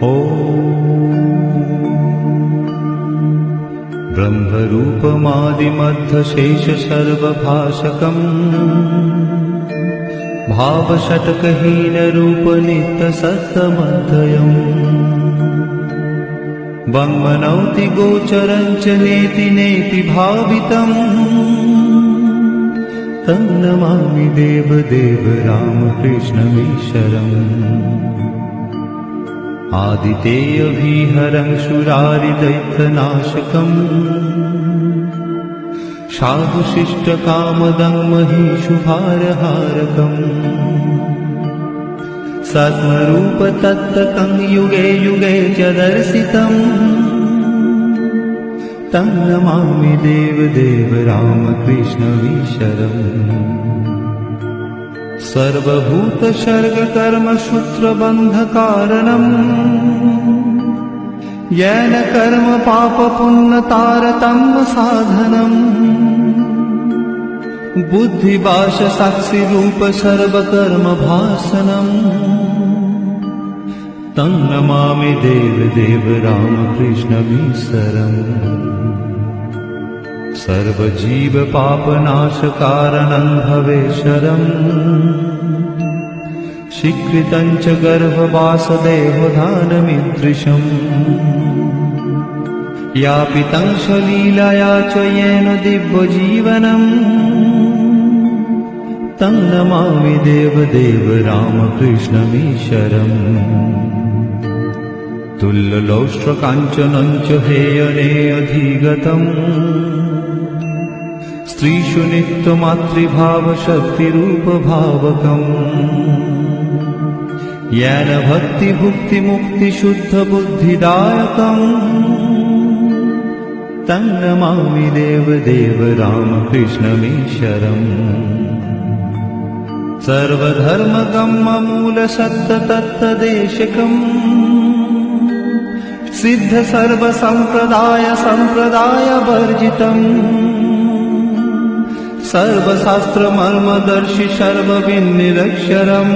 ब्रह्मरूपमादिमध्यशेषसर्वभाषकम् भावषट्कहीनरूपनित्यसत्त्वमध्ययम् वङ्मनौति गोचरम् च नेति नेति भावितम् तं नमामि देवदेव रामकृष्णमीश्वरम् आदितेयविहरं शूरारिदैत्यनाशकम् साधुशिष्टकामदं महिषुभारहारकम् सद्मरूपतत्त्वं युगे युगे च दर्शितम् तं नमामि देवदेव रामकृष्णमीश्वरम् सर्वभूतसर्गकर्मसूत्रबन्धकारणम् येन कर्म पापपुण्यतारतम्य साधनम् बुद्धिभाषसाक्षिरूप सर्वकर्मभासनम् तं नमामि देवदेव रामकृष्णमीश्वरम् सर्वजीवपापनाशकारणं भवेश्वरम् स्वीकृतं च गर्भवासदेवधानमीदृशम् यापितं स्वलीलया च येन दिव्यजीवनम् तं नमामि देवदेव रामकृष्णमीश्वरम् तुल्यलौष्ट्रकाञ्चनं च हेयनेऽधिगतम् स्त्रीषु नित्यमातृभावशक्तिरूपभावकम् येन भक्तिभुक्तिमुक्तिशुद्धबुद्धिदायकम् तं नमामि देवदेव रामकृष्णमीश्वरम् सर्वधर्मगम्यमूलसत्ततत्तदेशकम् सिद्धसर्वसम्प्रदायवर्जितम् सर्वशास्त्रमर्मदर्शि सर्वविन्निरक्षरम्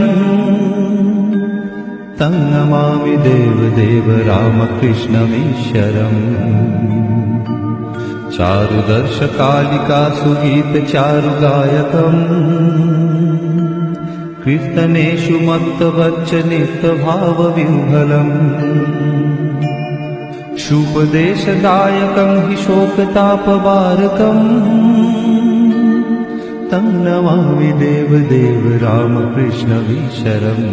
तं नमामि देवदेव रामकृष्णमीश्वरम् चारुदर्शकालिकासुगीतचारुगायकम् कीर्तनेषु मत्तवच्चनित्यभावविह्वलम् शुपदेशदायकं हि शोकतापवारकम् तं नमामि देवदेव रामकृष्णमीश्वरम्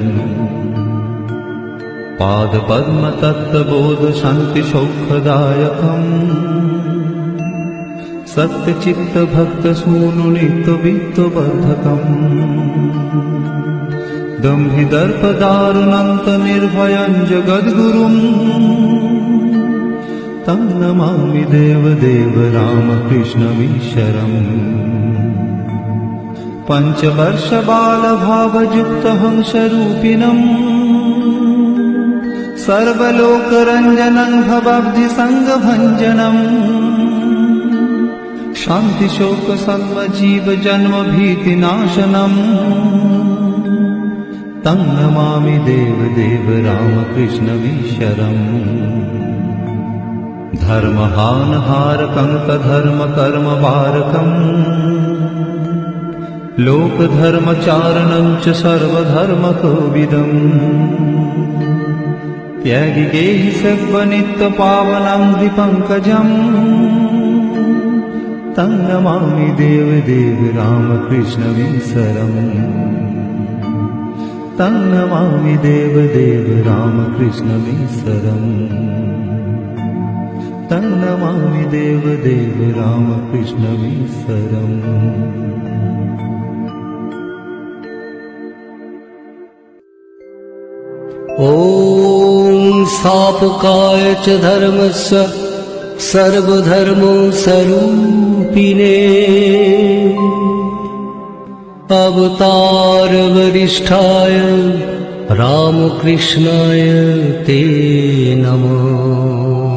पादपद्मतत्त्वबोधशान्तिसौख्यदायकम् सत्यचित्तभक्तसूनुनित्यवित्तबद्धकम् दम्भिदर्पदारुणन्तनिर्भयं जगद्गुरुम् तं नमामि देवदेव रामकृष्णमीश्वरम् पञ्चवर्षबालभावयुक्तहंसरूपिणम् सर्वलोकरञ्जनं भवाब्धिसङ्गभञ्जनम् शान्तिशोकसर्वजीवजन्मभीतिनाशनम् तं नमामि देवदेव रामकृष्णमीश्वरम् धर्महानहारकं तधर्मकर्मवारकम् लोकधर्मचारणं च सर्वधर्मकोविदम् त्यागिगेहि सर्वनित्यपावनं द्विपङ्कजम् तं नमामि देवदेव रामकृष्णमीश्वरम् तं नमामि देवदेव रामकृष्णमीश्वरम् तं नमामि देवदेव रामकृष्णमीश्वरम्। ॐ स्थापकाय च धर्मस्य सर्वधर्मो स्वरूपिणे अवतारवरिष्ठाय रामकृष्णाय ते नमः।